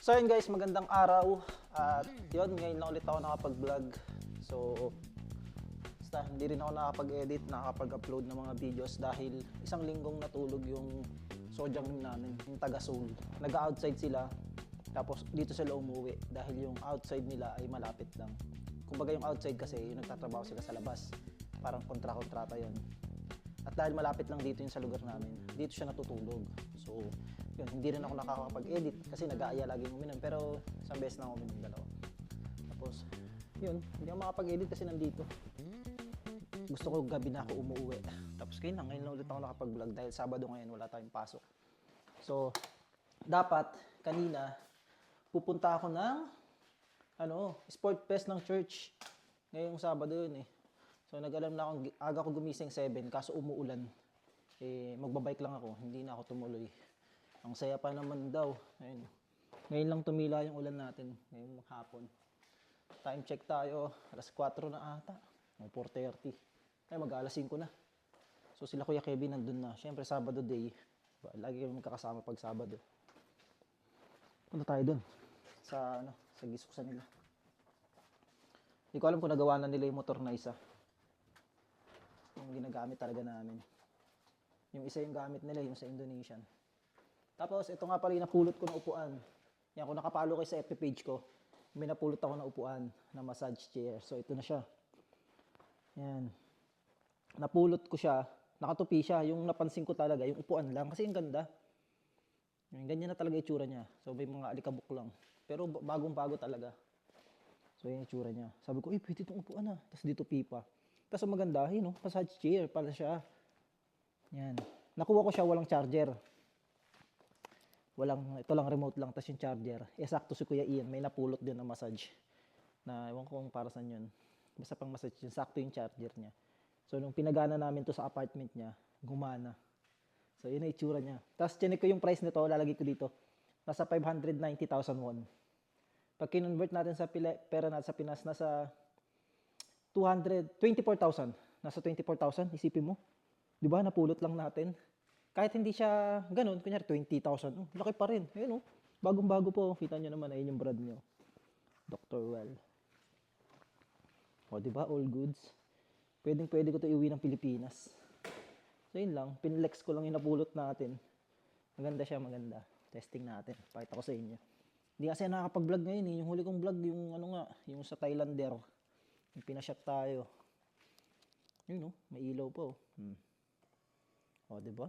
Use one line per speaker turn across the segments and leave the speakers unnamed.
So yun guys, magandang araw. At yun, ngayon lang ulit ako nakapag-vlog. So, basta hindi rin ako nakapag-edit, nakapag-upload ng mga videos dahil isang linggong natulog yung sodyang namin, yung taga Seoul. Nag-outside sila, tapos dito sila umuwi dahil yung outside nila ay malapit lang. Kumbaga yung outside kasi, yung nagtatrabaho sila sa labas. Parang kontra-kontrata yun. At dahil malapit lang dito yung sa lugar namin, dito siya natutulog. So, yun, hindi rin ako nakakapag-edit kasi nag-aaya laging uminom. Pero isang beses na ako uminom, dalawa. Tapos, yun, hindi ako makapag-edit kasi nandito. Gusto ko gabi na ako umuwi. Tapos ngayon na ulit ako nakapag-vlog dahil Sabado ngayon, wala tayong pasok. So, dapat, kanina, pupunta ako ng, sport fest ng church. Ngayong Sabado yun eh. So, nag-alam na akong, aga ko gumising 7, kaso umuulan. Magbabike lang ako, hindi na ako tumuloy. Ang saya pa naman daw. Ayun. Ngayon lang tumila yung ulan natin, ngayong hapon. Time check tayo, alas 4 na ata. 4:30. Ay, mag-alas 5 na. So, sila Kuya Kevin nandun na. Siyempre, Sabado day. Lagi kami magkakasama pag Sabado. Punta tayo dun. Sa gisuksan nila. Hindi ko alam kung nagawa na nila yung motor na isa. Yung ginagamit talaga namin. Yung isa yung gamit nila, yung sa Indonesian. Tapos, ito nga pala yung napulot ko na upuan. Yan, kung nakapalo kayo sa FB page ko, may napulot ako na upuan na massage chair. So, ito na siya. Yan. Napulot ko siya. Nakatupi siya. Yung napansin ko talaga, yung upuan lang. Kasi yung ganda. Yung ganyan na talaga itsura niya. So, may mga alikabok lang. Pero bagong-bago talaga. So, yung itsura niya. Sabi ko, pwede itong upuan ah. Tapos dito pipa. Tapos maganda, massage chair pala siya. Yan. Nakuha ko siya, walang charger. Ito lang remote lang, tapos yung charger. Sakto si Kuya Ian, may napulot din na massage. Na, ewan ko kung para saan yun. Basta pang massage yun, sakto yung charger niya. So, nung pinagana namin to sa apartment niya, gumana. So, yun ang itsura niya. Tapos, chinik ko yung price nito, lalagay ko dito. Nasa 590,000 won. Pag kinonvert natin sa pera natin sa Pinas, nasa 24,000. Nasa 24,000, isipin mo. Di ba, napulot lang natin. Kahit hindi siya ganun, kunyari 20,000, laki pa rin. Ayun bagong-bago po. Kita nyo naman, ayun yung brand nyo. Dr. Well. O, di ba, all goods. Pwede ko to iuwi ng Pilipinas. So, yun lang. Pinlex ko lang yung napulot natin. Maganda siya, maganda. Testing natin. Pakita ko sa inyo. Hindi kasi nakakapag-vlog ngayon eh. Yung huli kong vlog, yung yung sa Thailander. Yung pinashot tayo. Yun may ilaw pa O, di ba?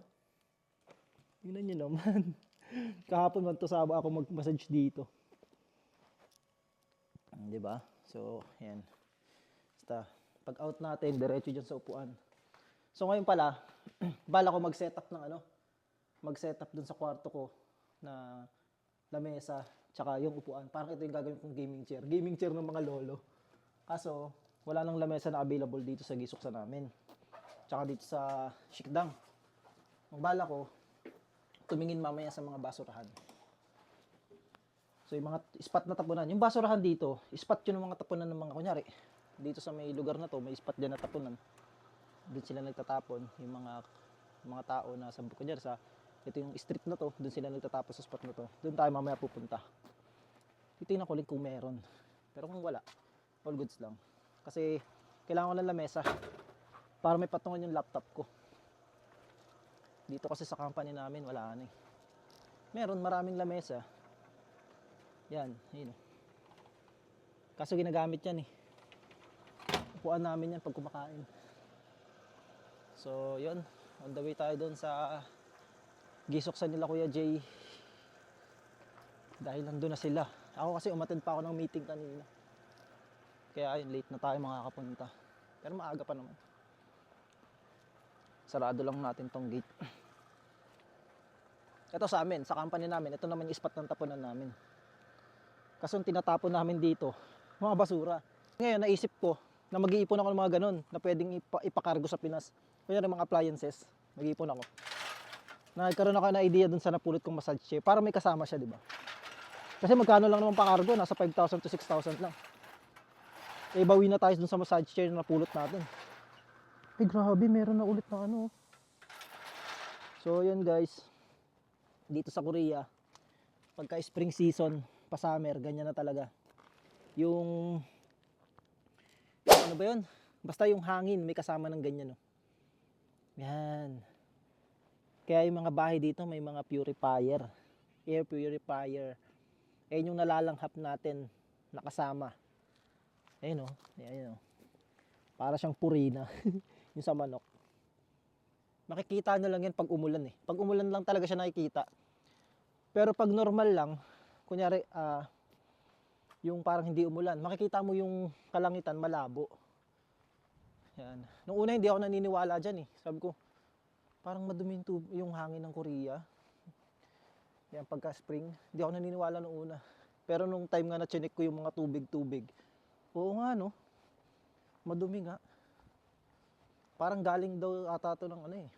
Tingnan nyo naman. Kahapon man to saba ako mag-massage dito. Di ba? So, yan. Basta, pag out natin, diretso dyan sa upuan. So, ngayon pala, bala ko mag-setup ng mag-setup dun sa kwarto ko na lamesa, tsaka yung upuan. Parang ito yung gagawin kong gaming chair. Gaming chair ng mga lolo. Kaso, wala nang lamesa na available dito sa gisuksa namin. Tsaka dito sa Shikdang. Ang bala ko, tumingin mamaya sa mga basurahan. So, yung mga spot na tapunan. Yung basurahan dito, spot yun ng mga tapunan ng mga, kunyari, dito sa may lugar na to, may spot dyan na tapunan. Doon sila nagtatapon, yung mga tao na, kunyari ito yung street na to, doon sila nagtatapon sa spot na to. Doon tayo mamaya pupunta. Titingnan ko ulit kung meron. Pero kung wala, all goods lang. Kasi, kailangan ko ng lamesa para may patungan yung laptop ko. Dito kasi sa company namin, wala na eh. Meron, maraming lamesa. Yan, yun. Kaso ginagamit yan eh. Upuan namin yan pag kumakain. So, yun. On the way tayo doon sa gisuksan nila Kuya Jay. Dahil nandun na sila. Ako kasi umattend pa ako ng meeting kanina. Kaya ayun, late na tayo makakapunta. Pero maaga pa naman. Sarado lang natin tong gate. Ito sa amin, sa company namin, ito naman yung spot ng tapunan namin. Kasi yung tinatapon namin dito, mga basura. Ngayon, naisip ko na mag-iipon ako ng mga ganun na pwedeng ipakargo sa Pinas. Kaya ng mga appliances, mag-iipon ako. Nagkaroon ako na idea dun sa napulot kong massage chair para may kasama siya, di ba? Kasi magkano lang naman pakargo, nasa 5,000 to 6,000 lang. Bawi na tayo dun sa massage chair na napulot natin. Grabe, meron na ulit na So, yun guys. Dito sa Korea, pagka spring season, pa-summer, ganyan na talaga. Yung ano ba yun? Basta yung hangin, may kasama ng ganyan. No? Yan. Kaya yung mga bahay dito may mga purifier, air purifier. Ayun yung nalalanghap natin nakasama. Ayun o, ayun o. Para siyang purina, yung sa manok. Makikita nyo lang yan pag umulan eh. Pag umulan lang talaga siya nakikita. Pero pag normal lang, kunyari, yung parang hindi umulan, makikita mo yung kalangitan malabo. Yan. Nung una hindi ako naniniwala dyan eh. Sabi ko, parang madumi yung hangin ng Korea. Yan, pagka spring, hindi ako naniniwala nung una. Pero nung time nga na-check ko yung mga tubig-tubig, oo nga no, madumi nga. Parang galing daw ata to ng ano eh.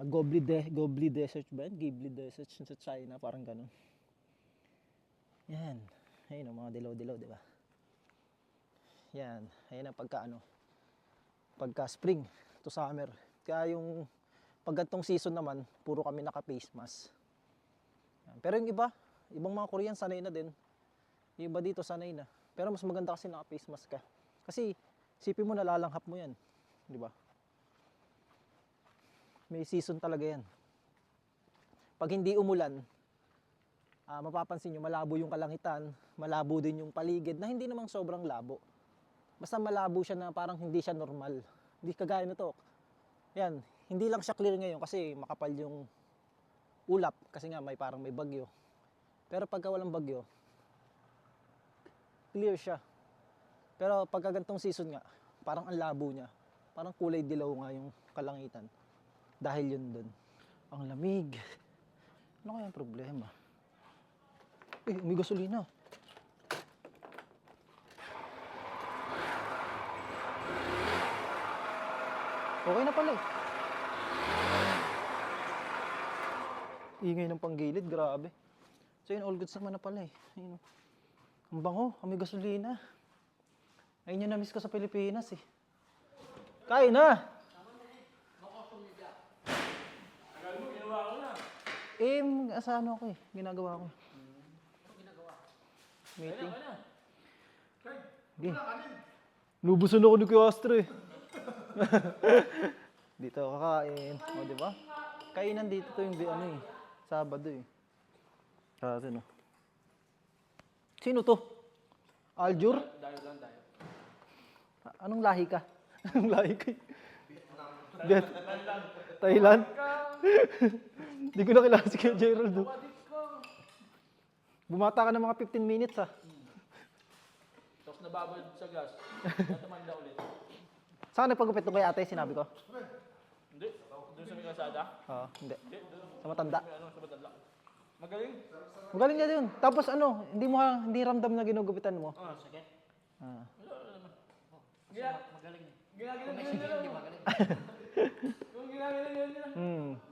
Gobli Desert ba yan? Gibli Desert sa China, parang ganun. Yan. Ayun o, mga dilaw-dilaw, di ba? Yan. Ayun ang pagka spring to summer. Kaya yung pag gantong season naman, puro kami naka-face mask. Yan. Pero yung ibang mga Korean sanay na din. Yung iba dito sanay na. Pero mas maganda kasi naka-face mask ka. Kasi isipin mo nalalanghap mo yan. Di ba? May season talaga yan. Pag hindi umulan, mapapansin nyo malabo yung kalangitan, malabo din yung paligid na hindi namang sobrang labo. Basta malabo siya na parang hindi siya normal. Hindi kagaya nito. Yan, hindi lang siya clear ngayon kasi makapal yung ulap kasi nga parang may bagyo. Pero pagka walang bagyo, clear siya. Pero pagka gantong season nga, parang ang labo niya. Parang kulay dilaw nga yung kalangitan. Dahil yun dun. Ang lamig. Ano kaya ang problema? May gasolina. Okay na pala eh. Ingay ng panggilid, grabe. So yun, all goods naman na pala eh. Ayun. Ang bango, may gasolina. Ayun yung na-miss ko sa Pilipinas eh. Kain na! Sa ano ako eh, ginagawa ko. Meeting. Okay. Lubusan ako ni Kuya Astro eh. Dito ako kakain. O, di ba? Kainan dito to yung ano eh. Sabado eh. Kasi no. Sino to? Aljur? Anong lahi ka? Anong lahi ka? Thailand? Hindi ko na kilala si Kuya Gerald. Bumata ka ng mga 15 minutes ha.
Tapos nababad sa gas. Natamanda ulit.
Saan nagpagupit ko kay ate, sinabi ko?
Hindi. Doon sa may kasada?
Oo, hindi.
Hindi. Doon.
Sa matanda.
Sa Batala. Magaling.
Magaling ka yun. Tapos ano, hindi ramdam na ginugupitan mo.
Sakit.
Ah.
Magaling. Ginagaling nila. Magaling. Yung ginagaling nila.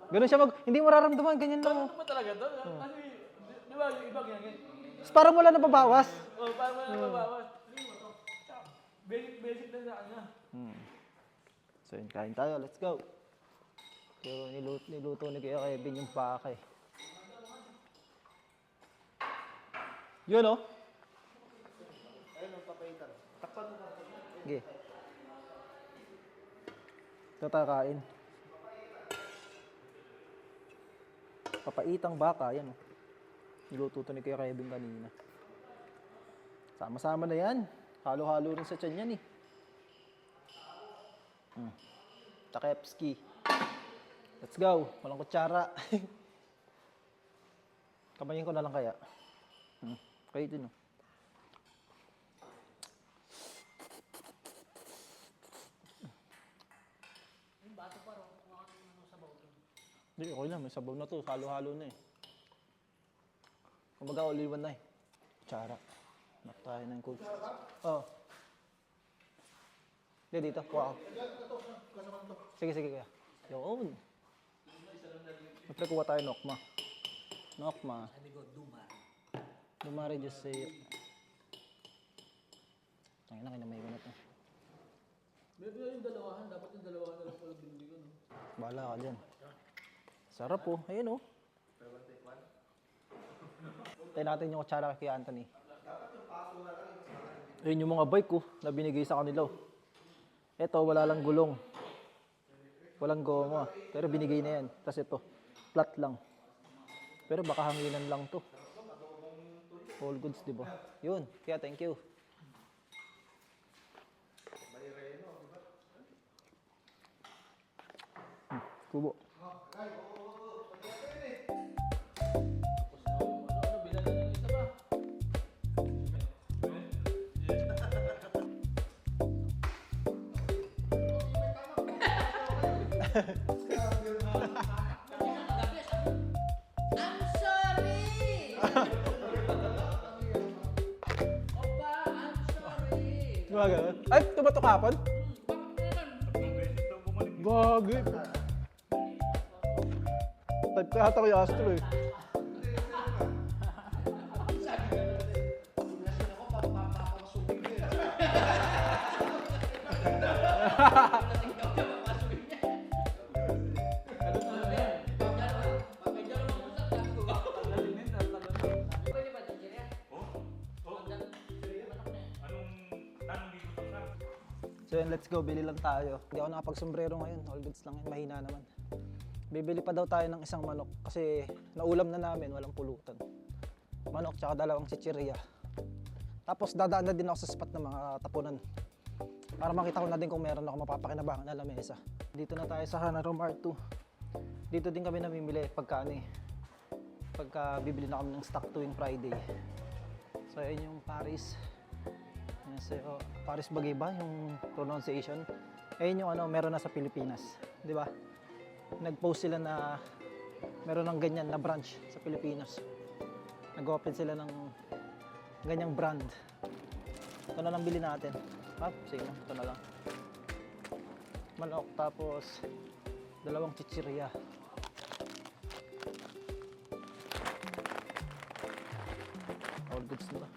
Ganun siya hindi mo raramdaman, ganyan lang.
Ano ba talaga to? Kasi, di ba yung iba ginagaling?
Parang wala na babawas.
Oo, parang wala nababawas. Basic na sa kanya.
So yun, kain tayo. Let's go. Pero niluto ni Kuya Kevin yung paka eh. Yun o.
Ayun, magpapaitan. Takpan mo na.
Okay. Ito tayo kain. Papaitang baka, yan o. Niluto to ni Kuya Kevin kanina. Sama-sama na yan. Halo-halo rin sa tiyan yan eh. Takepski. Let's go. Walang kutsara. Kamayin ko na lang kaya. Kayo din o. Hindi, okay lang. May sabaw na to. Halo-halo na eh. Kumbaga, oliwan na eh. Kutsara. Nak tayo ng coach. Oo. Hindi, dito. Kuha ako. Sige, kaya. Yun. Siyempre, kuha tayo nokma. Nokma.
Sabi ko,
Dumari just say. Ay, nakinamay ko na to.
Maybe yung dalawahan. Dapat yung dalawahan na lang pala binili ko.
Bahala ka dyan. Sarap oh. Ayun oh. Tayo natin yung kutsara kay Anthony. Ayun yung mga bike ko na binigay sa kanila. Ito, wala lang gulong. Walang goma. Pero binigay na yan. Tapos ito, flat lang. Pero baka hanginan lang to. All goods, di ba? Yun. Kaya thank you. Kubo.
I'm sorry! Opa, I'm sorry!
Diba ganun? Ay, tumato kapon? Bagay. Type ka ata kay Astro eh. So yun, let's go. Bili lang tayo. Hindi ako nakapag-sombrero ngayon. All goods lang yun. Mahina naman. Bibili pa daw tayo ng isang manok kasi naulam na namin. Walang pulutan. Manok tsaka dalawang chichirya. Tapos dadaan na din ako sa spot ng mga tapunan. Para makita ko na din kung meron ako mapapakinabangan na lamesa. Dito na tayo sa Hanaro Mart 2. Dito din kami namimili pagka bibili na kami ng stock tuwing Friday. So yun yung Paris. Paris Bagay ba yung pronunciation? Ayun yung meron na sa Pilipinas, di ba? Nag-post sila na meron ng ganyan na branch sa Pilipinas. Nag-open sila ng ganyang brand. Ito na lang bili natin. Sige na, ito na lang. Manok, tapos dalawang chichirya. All goods na ba?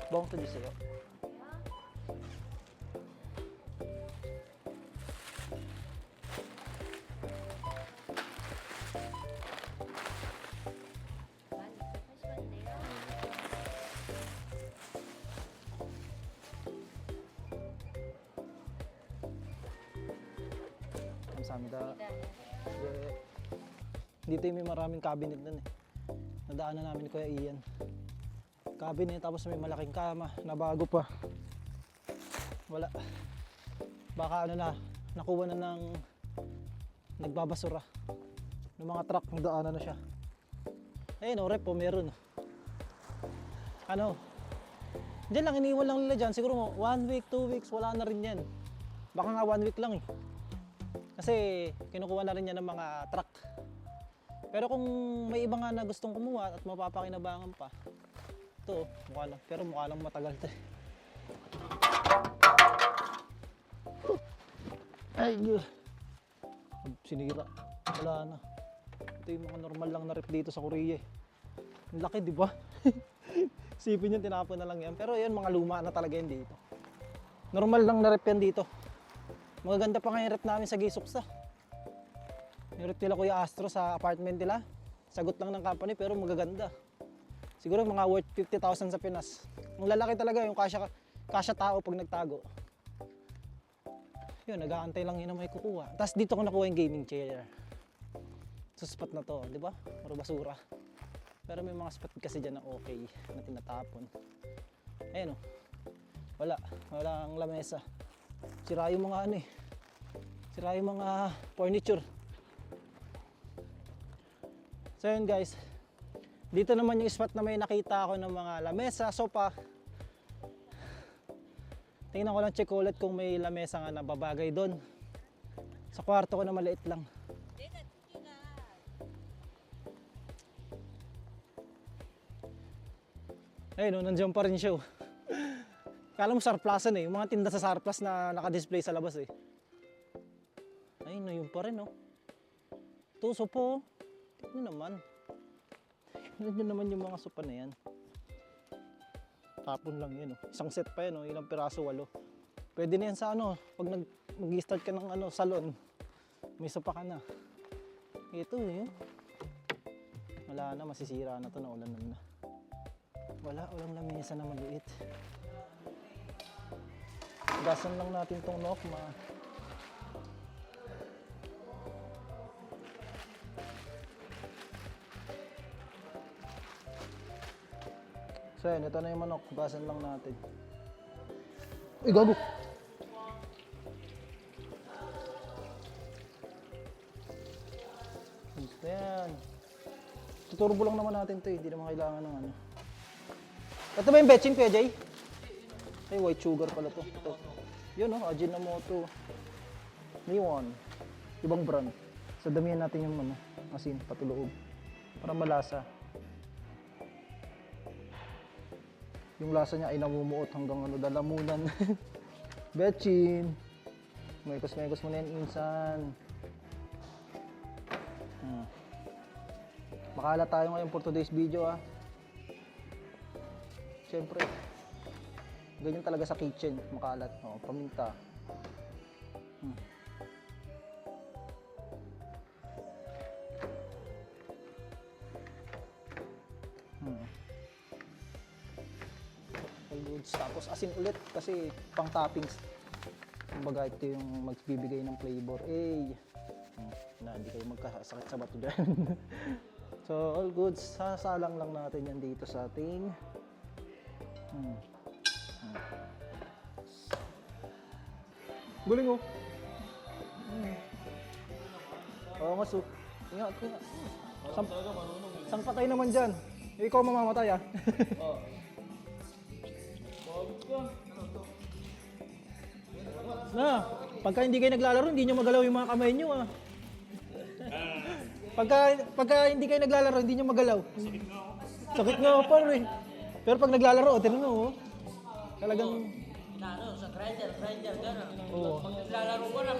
Bawang to di sa'yo. Kamsahamnida. Dito yung may maraming cabinet nun eh. Nadaanan namin Kuya Ian. Cabinet tapos may malaking kama na bago pa. Wala. Baka nakuha na ng nagbabasura. Ng mga truck, daanan na siya. Ayun rep po meron. Diyan lang, iniwan lang nila dyan. Siguro 1 week, 2 weeks, wala na rin yan. Baka nga 1 week lang eh. Kasi kinukuha na rin yan ng mga truck. Pero kung may iba nga na gustong kumuha at mapapakinabangan pa, ito, mukha lang matagal ito. Ay, sinira. Wala na. Ito yung mga normal lang na rep dito sa Korea. Ang laki, di ba? Sipin yung tinapon na lang yan. Pero yan, mga luma na talaga yan dito. Normal lang na rep yan dito. Magaganda pa nga yung rep namin sa Gisuksa. Yung rep nila Kuya Astro sa apartment nila. Sagot lang ng company pero magaganda. Siguro mga worth 50,000 sa Pinas. Ang lalaki talaga yung kasya tao pag nagtago. Yun, nag-aantay lang yun na may kukuha. Tapos dito ko nakuha yung gaming chair. Sa spot na to, di ba? Puro basura. Pero may mga spot kasi dyan na okay, na tinatapon. Ayun wala ang lamesa. Sira yung mga sira yung mga furniture. So yun guys, dito naman yung spot na may nakita ako ng mga lamesa, sopa. Tingnan ko lang, check ulit kung may lamesa nga na babagay doon. Sa kwarto ko na maliit lang. Ayun nandiyan pa rin siya. Kala mo surplusan eh, yung mga tinda sa surplus na naka-display sa labas eh. Ayun yun pa rin Ito, sopo. Tignan naman. Tignan naman yung mga sopa na yan. Tapon lang yan Isang set pa yan ilang piraso, 8. Pwede na yan sa pag mag-start ka ng salon, may sopa ka na. Ito yun. Wala na, masisira na to, naulanan na. Wala, walang lamesa na maliit. Gasan lang natin tong Nokma. So yan, ito na yung manok. Gasan lang natin. Uy, gago! Gusto yan. Tuturbo lang naman natin to eh. Hindi naman kailangan ng ano. Ito ba yung betching, Kuya Jay? Ay, white sugar pala to. Ito. Yun oh, Ajinomoto. Niwan. Ibang brand. So damihan natin yung ano, asin, patuloob. Para malasa. Yung lasa niya ay namumuot hanggang ano, dalamunan. Betchin. Mekos-mekos mo na yan, insan. Makalat tayo ngayon for today's video ah. Siyempre, ganyan talaga sa kitchen, makalat. O, paminta. All goods. Tapos asin ulit kasi pang toppings. Kumbaga ito yung magbibigay ng flavor. Na hindi kayo magkasakit sa bato dyan. So all goods, sasalang lang natin yan dito sa ating Galing oh. Oo nga so. Ingat. Sang patay naman dyan. Ikaw mamamatay ah. Na, pagka hindi kayo naglalaro, hindi nyo magalaw yung mga kamay nyo ah. Pagka hindi kayo naglalaro, hindi nyo magalaw. Sakit nga ako par eh. Pero pag naglalaro, tinan mo oh. Talagang
Sa grinder, gano'n.
oo.
Pag naglalaro ko na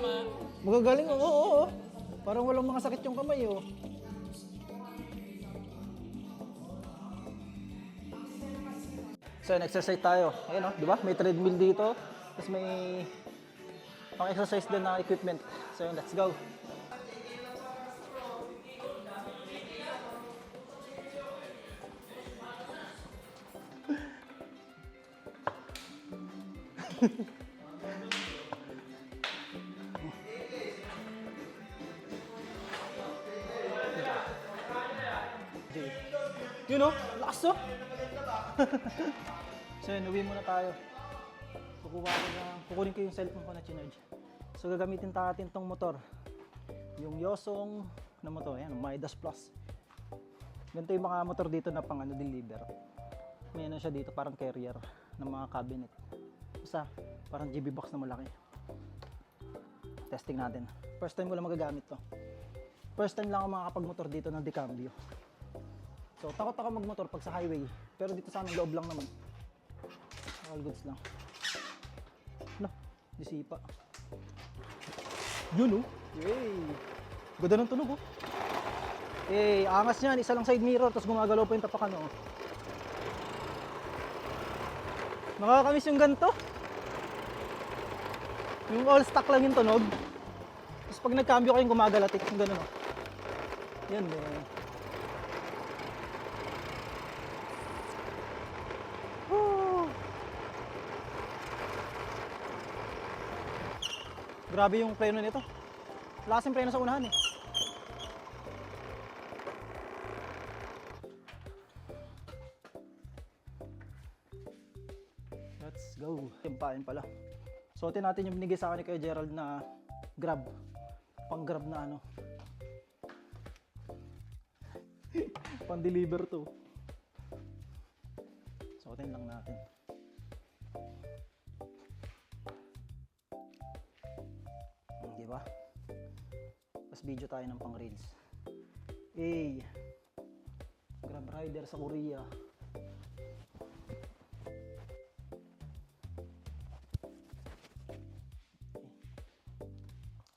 Magagaling oo. Parang walang makasakit yung kamay oh. So, exercise tayo. Ayun oh, di ba? May treadmill dito. Tapos may pang-exercise din na equipment. So, yun, let's go. Yun oh, lakas oh. So yun, uwi muna tayo. Kukunin ko yung cellphone ko na chinarge. So gagamitin natin tong motor. Yung Yosong na motor, yan, Midas Plus. Ganito yung mga motor dito na pang ano, deliver. May ano siya dito, parang carrier ng mga cabinet. Basta, parang GB box na malaki. Testing natin. First time ko lang magagamit to. First time lang ako makakapag-motor dito ng Decambio. So, takot ako mag-motor pag sa highway. Pero dito sa amin, loob lang naman. All goods lang. No, disipa. Yun oh. Yay! Ganda ng tunog oh. Angas niyan. Isa lang side mirror, tapos gumagalaw pa yung tapakan oh. Nakakamiss yung ganito. Yung all stock lang yung tunog. Tapos pag nagcambio kayong gumagalatik, yung gano'n oh. Yan eh. Grabe yung preno nito. Lakas yung preno sa unahan eh. Let's go. Timpain pala. Suotin natin yung binigay sa akin ni Kuya Gerald na grab. Pang grab na ano. Pang deliver to. Suotin lang natin. Diba? Tapos video tayo ng pang reels. Grab rider sa Korea.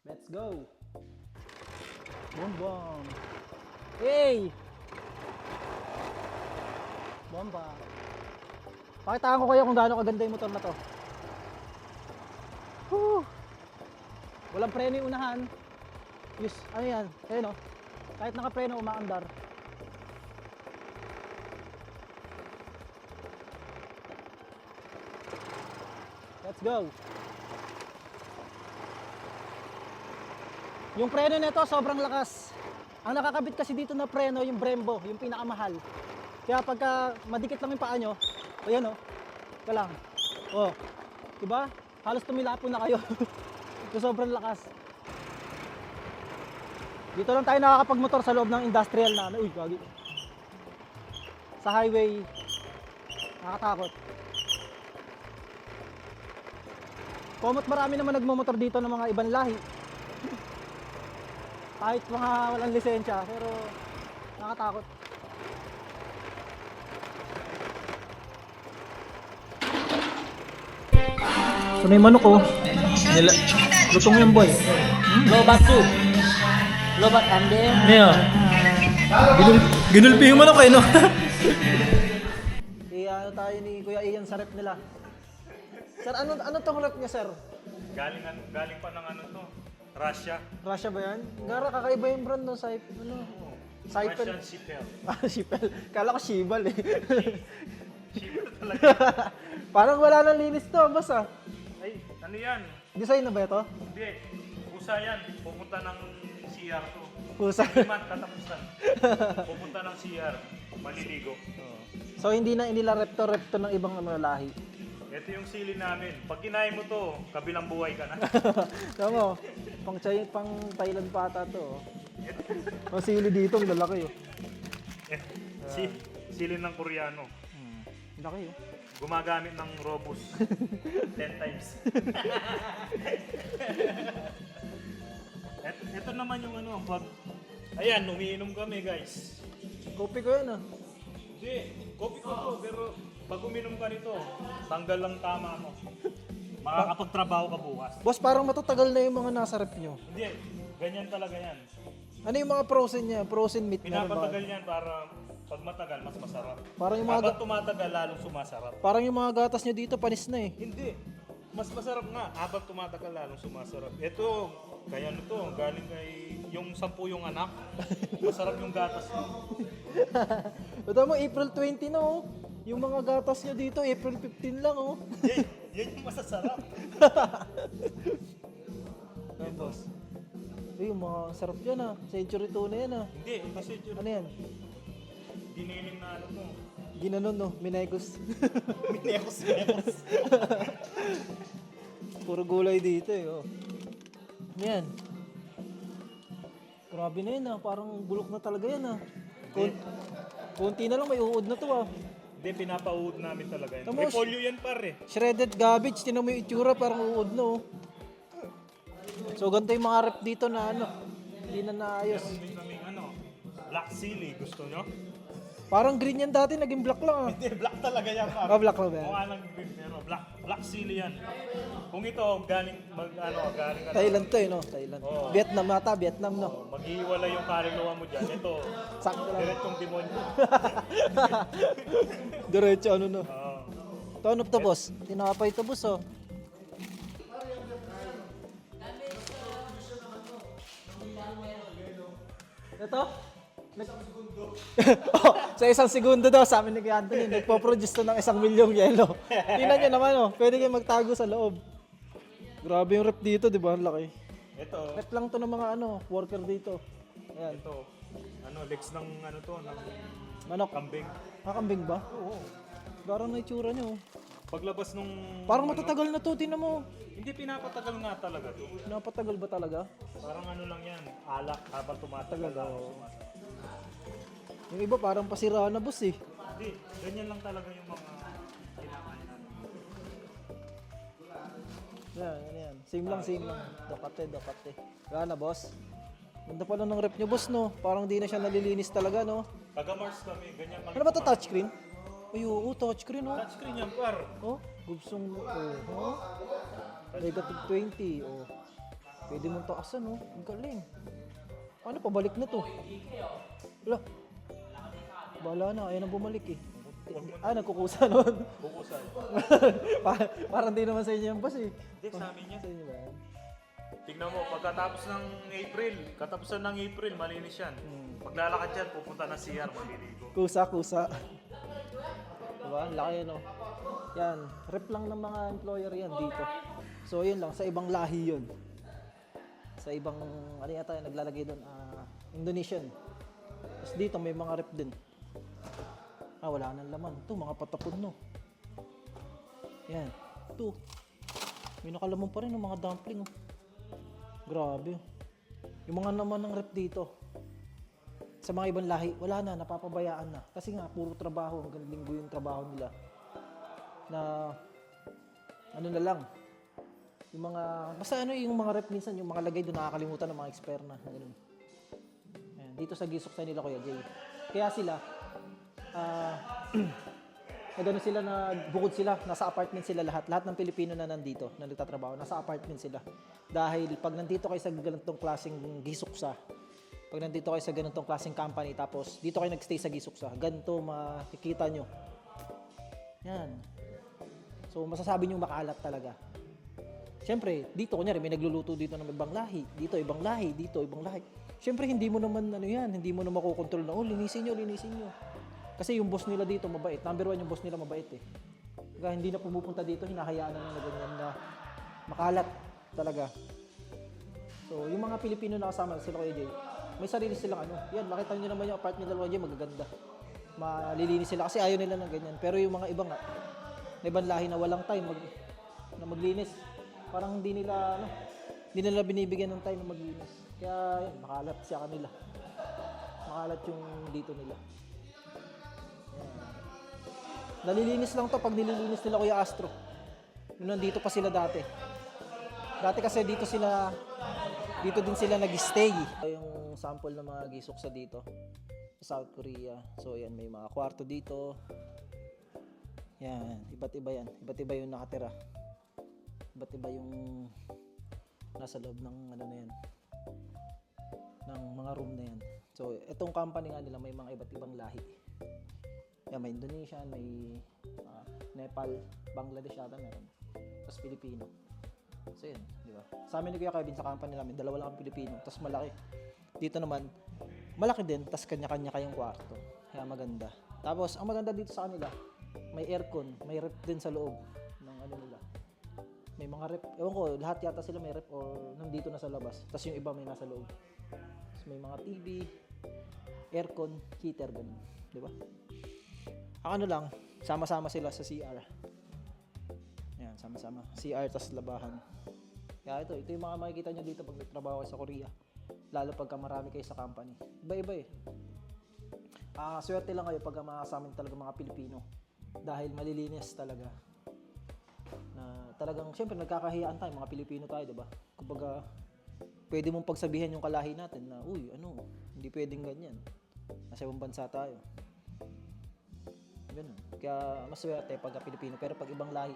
Let's go. Boom boom. Bomba. Pakitaan ko kayo kung gaano kaganda yung motor na to. Whew. Walang preno yung unahan. Ano yan? Ayun o. Kahit nakapreno, umaandar. Let's go. Yung preno nito sobrang lakas. Ang nakakabit kasi dito na preno, yung Brembo, yung pinakamahal. Kaya pagka madikit lang yung paa nyo, ayan o, ito lang. Oh, diba? Halos tumilapon na kayo. So, sobrang lakas. Dito lang tayo nakakapagmotor sa loob ng industrial na. Uy, gagi. Sa highway, nakakatakot. Komot marami naman nagmamotor dito ng mga ibang lahi. Kahit mga walang lisensya, pero nakakatakot. So may manok oh. Lutong yan boy.
Lobak soup. Lobak ande.
Ano Ginulpi yung manok eh no? Ano tayo ni Kuya Ian sa rep nila. Sir, ano tong rep niya sir?
Galing pa ng ano to, Russia.
Russia ba yan? Gara, kakaiba yung brand no? Saipel.
Russian Shipel.
Shipel. Kala ko Shibal eh.
Shipel talaga.
Parang wala nang linis to, boss ah.
Ay, ano yan?
Design na ba ito?
Hindi, kusa yan. Pupunta ng CR to.
Pusa.
Liman katapusan. Pupunta ng CR, maliligo.
So hindi na inila repto ng ibang lahi.
Ito yung sili namin. Pag kinain mo to, kabilang buhay ka na.
Tama, pang Thailand pa ata to. Ang sili dito, ang lalaki oh.
Sili ng Koreano.
Laki oh.
Gumagamit ng Robust 10 times. Ito naman yung ano, pag... Ayan, umiinom kami guys.
Kopi ko yan ah.
Hindi, kopi ko to, pero pag uminom ka nito, tanggal lang tama mo. Makakapagtrabaho ka bukas.
Boss, parang matatagal na yung mga nasa rep nyo.
Hindi, ganyan talaga yan.
Ano yung mga frozen niya? Frozen meat na ba?
Pinapatagal yan para pag matagal, mas masarap.
Parang yung mga
Habang tumatagal, lalong sumasarap.
Parang yung mga gatas nyo dito panis na eh.
Hindi, mas masarap nga. Habang tumatagal, lalong sumasarap. Ito, kaya ano to, galing kay yung 10 yung anak. Masarap yung gatas nyo.
Ito mo, April 20 na oh. Yung mga gatas nyo dito, April 15 lang oh.
Yan yung masasarap.
Ano boss? Yung mga sarap yan ah. Century tuna yan ah.
Hindi kasi
Ano yan?
diniling na ano to.
Ginanon no, Minegos.
Minekos.
Puro gulay dito eh oh. Yan. Grabe na yan ah, parang bulok na talaga yan ah. Kunti na lang may uod na to ah.
Hindi, pinapauod namin talaga yan.
Tamos.
Repolyo yan pare.
Shredded garbage, tinan mo yung itsura, parang uod na oh. So ganito yung mga rep dito na ano, hindi na naayos.
Meron din kaming ano, black sili. Gusto nyo?
Parang green yan dati, naging black lang ah.
Hindi, black talaga yan pare.
Ah, black lang ba yan?
Mukha lang green pero black sili yan. Kung ito galing galing ano,
Thailand to eh no, Thailand.
Oo.
Vietnam ata, Vietnam no.
maghihiwalay yung kaluluwa mo dyan. Ito,
Sakto lang.
diretsong demonyo.
Diretso ano no.
Oo.
Ito ano to boss? Tinapay to boss oh. Ito? Oh, sa 1 segundo daw, sabi ni Anthony, nagpo-produce to ng 1 milyong yelo. Tingnan nyo naman oh, pwede kayo magtago sa loob. Grabe yung rep dito, di ba? Ang laki.
Ito,
Rep lang to ng mga ano, worker dito. Ayan.
ito. Ano, legs ng ano to, ng
Manok.
kambing.
Kambing ba?
Oo.
Parang na itsura nyo.
Paglabas nung...
Parang matatagal na to, tingnan mo.
Hindi, pinapatagal nga talaga to.
Napatagal ba talaga?
Parang ano lang yan, alak habang tumatagal. Sumasarap.
Yung iba parang pasira na boss eh.
Hindi, ganyan lang talaga yung mga kinakain natin.
Yan, yan, yan. Same lang. Dokate. Wala na boss. Ganda pala ng rep nyo boss no. Parang di na siya nalilinis talaga no.
Taga-Mars kami, ganyan kami.
Ano ba to, touchscreen? Ay oo, touchscreen oh.
Touchscreen yan, par.
Oh, gubsong oh. Negative 20 oh. Pwede mong taasan oh. Ang galing. Ano, pabalik na to. Wala. Bahala na, ayaw na bumalik eh. Nagkukusa nun.
Bukusan.
Parang di naman sa inyo yung boss eh.
Hindi, sa amin yan.
Sa inyo ba yan?
Tignan mo, pagkatapos ng April, katapusan ng April, malinis yan. Paglalakad yan, pupunta na CR, maliligo.
Kusa. Diba? Laki no. Yan, rep lang ng mga employer yan dito. So yun lang, sa ibang lahi yun. Sa ibang, ano yata yung naglalagay doon, Indonesian. Tapos dito may mga rep din. Wala nang laman. Ito, mga patapon no. Yan. Ito. May nakalaman pa rin ng mga dumpling. Oh. Grabe. Yung mga naman ng rep dito. Sa mga ibang lahi, wala na, napapabayaan na. Kasi nga, puro trabaho. Hanggang linggo yung trabaho nila. Na, ano na lang. Yung mga, basta ano yung mga rep minsan, yung mga lagay doon nakakalimutan ng mga expert na. Ganun. Ayan, dito sa gisok sa nila Kuya Jay. Kaya sila, gano'n sila na bukod sila, nasa apartment sila lahat. Lahat ng Pilipino na nandito, na nagtatrabaho, nasa apartment sila. Dahil pag nandito kayo sa ganitong klaseng gisuksa, pag nandito kayo sa ganitong klaseng company, tapos dito kayo nagstay sa gisuksa, ganito makikita nyo. Yan. So masasabi nyo makalat talaga. Siyempre, dito kunyari may nagluluto dito ng ibang lahi, dito ibang lahi, dito ibang lahi. Siyempre hindi mo naman ano yan, hindi mo na makokontrol na, linisin nyo. Kasi yung boss nila dito mabait. Number 1 yung boss nila mabait eh. Kaya hindi na pumupunta dito, hinahayaan na ganyan na makalat talaga. So, yung mga Pilipino na kasama sila Kuya Jay, may sarili silang ano. Yan, makita nyo naman yung apartment nila Kuya Jay, magaganda. Malilinis sila kasi ayaw nila ng ganyan. Pero yung mga iba nga, na ibang lahi na walang time na maglinis. Parang hindi nila binibigyan ng time na maglinis. Kaya yan, makalat siya kanila. Makalat yung dito nila. Nalilinis lang to pag nililinis nila Kuya Astro. Yung nandito pa sila dati. Dati kasi dito din sila nag-stay. Yung sample ng mga gisuksa dito sa South Korea. So yan, may mga kwarto dito. Yan, iba't iba yan. Iba't iba yung nakatira. Iba't iba yung nasa loob ng ano na yan. Ng mga room na yan. So itong company nga nila may mga iba't ibang lahi. Yan, may Indonesian, may Nepal, Bangladesh yata meron. Tapos Pilipino. So yun, di ba? Sa amin ni Kuya Kevin sa company namin, dalawa lang ang Pilipino, tapos malaki. Dito naman, malaki din, tapos kanya-kanya kayong kwarto. Kaya maganda. Tapos, ang maganda dito sa kanila, may aircon, may rep din sa loob ng ano nila. May mga rep, ewan ko, lahat yata sila may rep or nandito na sa labas. Tapos yung iba may nasa loob. Tapos may mga TV, aircon, heater, ganun. Di ba? Ang ano lang, sama-sama sila sa CR. Yan, sama-sama. CR tas labahan. Kaya ito yung mga makikita nyo dito pag nagtrabaho kayo sa Korea. Lalo pagka marami kayo sa company. Iba-iba eh. Swerte lang kayo pag makasama talaga mga Pilipino. Dahil malilinis talaga. Na talagang, syempre nagkakahiyaan tayo, mga Pilipino tayo, diba? Kumbaga, pwede mong pagsabihan yung kalahi natin na, hindi pwedeng ganyan. Nasa ibang bansa tayo. Ganun. Kaya maswerte pag Pilipino. Pero pag ibang lahi,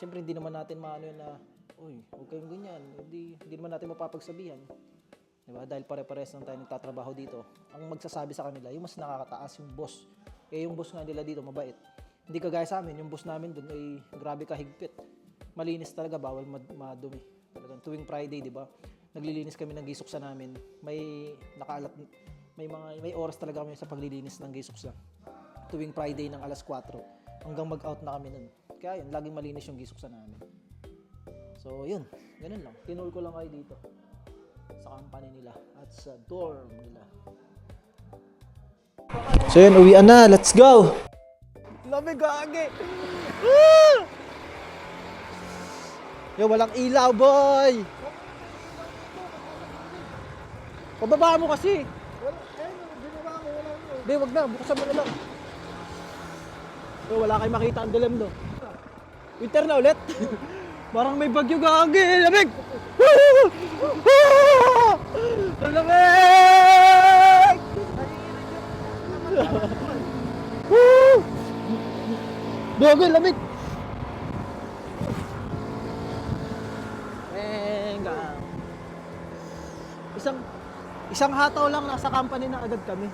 syempre hindi naman natin maano yun na, huwag kayong ganyan. Hindi naman natin mapapagsabihan. Diba? Dahil pare-pares lang tayo nagtatrabaho dito. Ang magsasabi sa kanila, yung mas nakakataas yung boss. Yung boss nga nila dito, mabait. Hindi kagaya sa amin, yung boss namin doon ay grabe kahigpit. Malinis talaga, bawal madumi. Talagang tuwing Friday, di ba? Naglilinis kami ng gisuksa namin. May nakaalat, may oras talaga kami sa paglilinis ng gisuksa. Tuwing Friday ng alas 4 hanggang mag-out na kami nun. Kaya yun, laging malinis yung gisuksa namin. So yun, ganun lang. Tinul ko lang kayo dito sa company nila at sa dorm nila. So yun, uwian na. Let's go! Lamig gagi! Yo, walang ilaw, boy! Pababa mo kasi! Hindi, wag na. Buksan mo na lang. Wala kayo makita ang dilim, no? Winter na ulit. Parang may bagyo gagi. Lamig! Ang lamig! Gagi, lamig! Isang hataw lang nasa company na agad kami.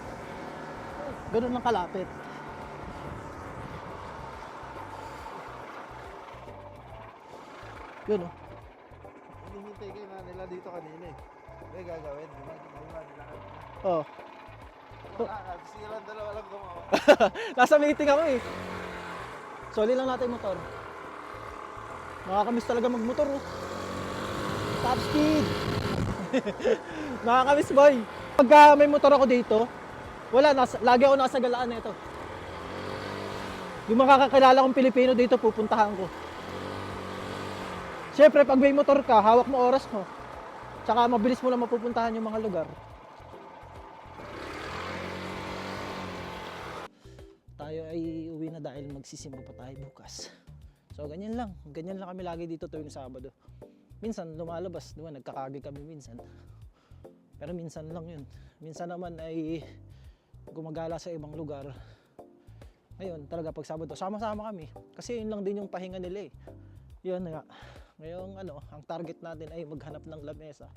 Ganun lang kalapit. Yun, oh.
Hinihintay kayo nga nila dito kanina eh. May gagawin, di ba?
Oh.
Wala, silang dalawa lang gumawa.
Nasa meeting ako eh. Soli lang natin yung motor. Nakakamiss talaga magmotor oh. Top speed! Nakakamiss boy. Pagka may motor ako dito, lagi ako nasa galaan na ito. Yung makakakilala kong Pilipino dito, pupuntahan ko. Siyempre, pag may motor ka, hawak mo oras mo. Tsaka mabilis mo lang mapupuntahan yung mga lugar. Tayo ay uwi na dahil magsisimba pa tayo bukas. So ganyan lang kami lagi dito tuwing Sabado. Minsan lumalabas, di ba, nagkakagi kami minsan. Pero minsan lang yun. Minsan naman ay gumagala sa ibang lugar. Ngayon, talaga pag Sabado, sama-sama kami. Kasi yun lang din yung pahinga nila eh. Yun nga. Ngayong ang target natin ay maghanap ng lamesa.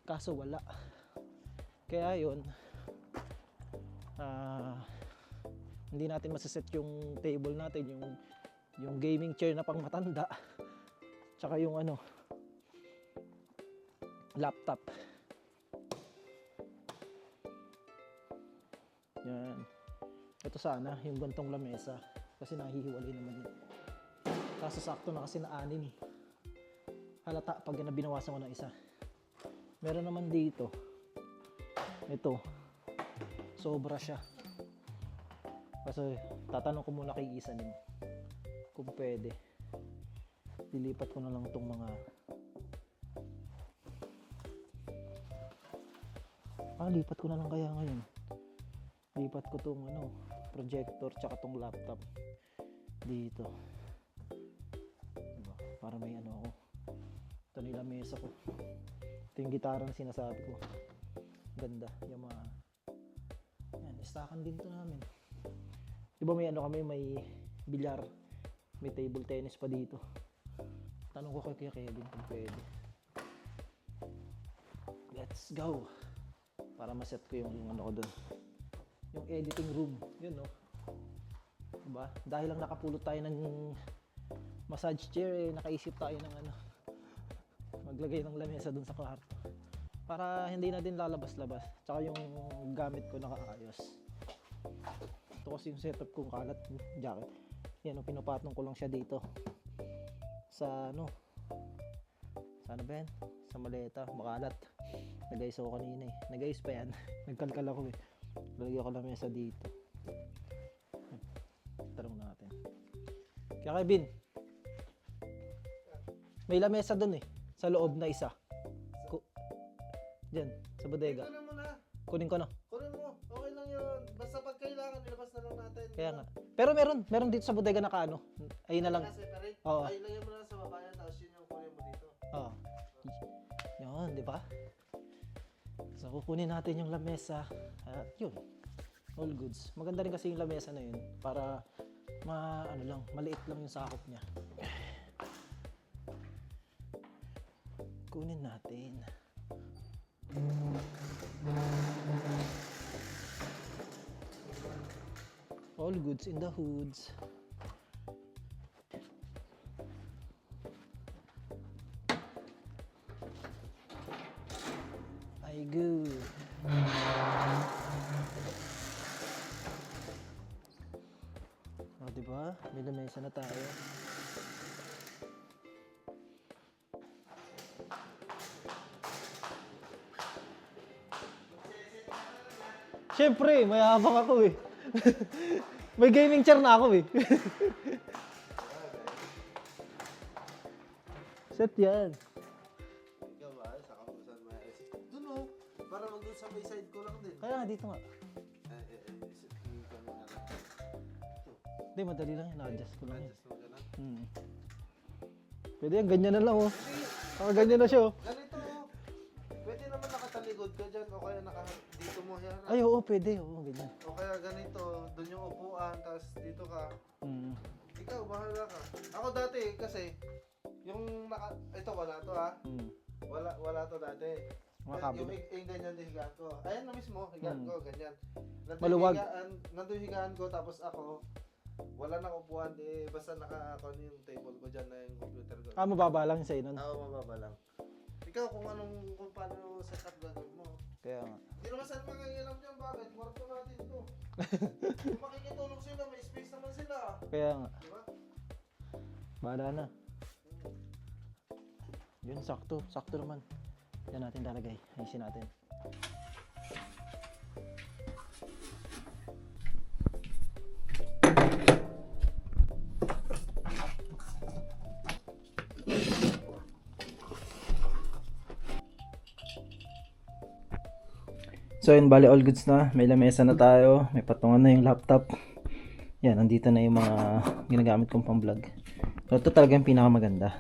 Kaso wala. Kaya yun, hindi natin masaset yung table natin, yung gaming chair na pang matanda. Tsaka yung laptop. Yan. Ito sana, yung gantong lamesa. Kasi nahihiwalay naman yun. Kaso sakto na kasi na 6. Halata pag binawasan ko ng isa. Meron naman dito. Ito. Sobra siya. Kasi tatanong ko muna kay Isa din. Kung pwede. Dilipat ko na lang itong mga... lipat ko na lang kaya ngayon. Lipat ko itong projector tsaka itong laptop dito. Diba? Para may ako. Ito nila mesa ko. Ito yung gitara na sinasabi ko. Ganda. Yung mga... Yan, istakan din ito namin. Diba may kami, may bilyar. May table tennis pa dito. Tanong ko kay Kevin kung pwede. Let's go! Para maset ko yung ko doon. Yung editing room. Yun no. Diba? Dahil lang nakapulot tayo ng massage chair nakaisip tayo ng maglagay ng lamesa doon sa kwarto. Para hindi na din lalabas-labas. Tsaka yung gamit ko nakaayos. Ito kasi yung setup kong kalat jacket. Yan, pinapatong ko lang siya dito. Sa Sana ba yan? Sa maleta, makalat. Nag-ayos ako kanina eh. Nag-ayos pa yan. Nagkalkal ako eh. Lalagyan ko lang mesa dito. Tanong natin. Kaya Kevin, may lamesa dun eh. Sa loob na isa. Diyan, sa bodega.
Kunin mo na.
Kunin ko na.
Kunin mo. Okay lang yun. Basta pag kailangan, ilabas na lang natin.
Kaya nga. Pero meron dito sa bodega na ayun na lang.
Separate.
Oo.
Ay, lagyan mo na sa baba yan, tapos yun yung kunin mo dito.
Oo. Yun, di ba? So, kukunin natin yung lamesa. At yun. All goods. Maganda rin kasi yung lamesa na yun. Para maliit lang yung sakop niya. Kunin natin. All goods in the hoods. Ay good. O diba? May lamesa na tayo. Siyempre, mayabang ako eh. May gaming chair na ako eh. Set yan.
Ikaw ba? Sa kapusan mo yan. Doon o. Para mag-doon sa may side ko lang din.
Kaya nga dito nga. Hindi, madali lang yan. Na-adjust ko lang yan.
Adjust mo ka lang.
Pwede yan, ganyan na lang oh. Ganyan na siya oh.
Ganito o. Pwede naman nakataligod ka dyan o kaya dito mo yan.
Ay oo, pwede. Oo, ganyan.
O kaya ganito, doon yung upuan, tapos dito ka. Ikaw, bahala ka. Ako dati kasi, ito wala to ha. Wala to dati.
Mga cabinet.
Yung ganyan din higaan ko. Ayan na mismo, higaan ko, ganyan.
Maluwag.
Nandun yung higaan ko, tapos ako, wala nang upuan, basta naka-ako yung table ko dyan na yung computer ko.
Mababa lang sa'yo nun.
Oo, mababa lang. Ikaw, kung paano setup gagawin mo.
Kaya nga.
Hindi naman saan mangangilam dyan, bakit? Kwarto natin ito. Kung makikitulog sila, may space naman sila.
Kaya nga.
Diba?
Bahala na. Yun, sakto. Sakto naman. Yan natin lalagay. Ayusin natin. So yun, bali all goods na. May lamesa na tayo. May patungan na yung laptop. Yan, nandito na yung mga ginagamit kong pang vlog. So ito talaga yung pinakamaganda.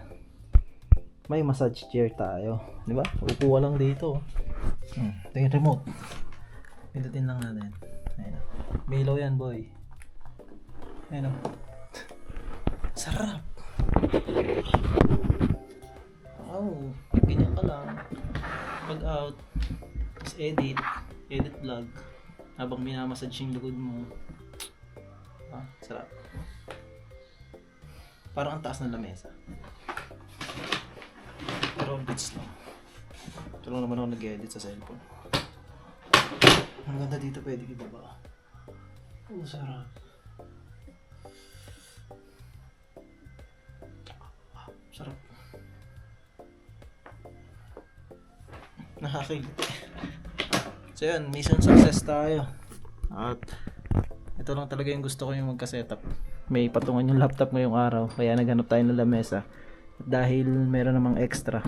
May massage chair tayo. Di ba? Upo lang dito. Ito yung remote. Pindutin lang natin. Ayan. May ilaw yan, boy. Ayan o. Sarap. Wow. Ganyan ka lang. Pag out. Tapos edit vlog habang minamassage yung lugod mo. Sarap. Parang ang taas ng lamesa. Pero bits lang. Ito lang naman ako nag-edit sa cellphone. Ang ganda dito, pwede ibaba. Sarap. Sarap. Nakakiliti. So yun, mission success tayo. At ito lang talaga yung gusto ko yung magka-setup. May patungan yung laptop ngayong araw, kaya naghanap tayo ng lamesa. At dahil meron namang extra,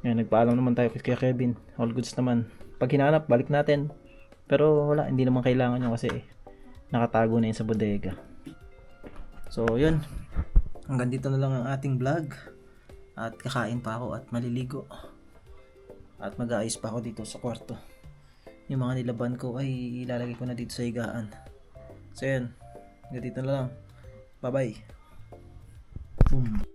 yan, nagpaalam naman tayo kay Kevin. All goods naman. Pag hinanap, balik natin. Pero wala, hindi naman kailangan yun kasi nakatago na yun sa bodega. So yun, hanggang dito na lang ang ating vlog. At kakain pa ako at maliligo. At mag-aayos pa ako dito sa kwarto. Yung mga nilaban ko ay ilalagay ko na dito sa higaan. So yun, hanggang dito na lang. Bye bye. Boom.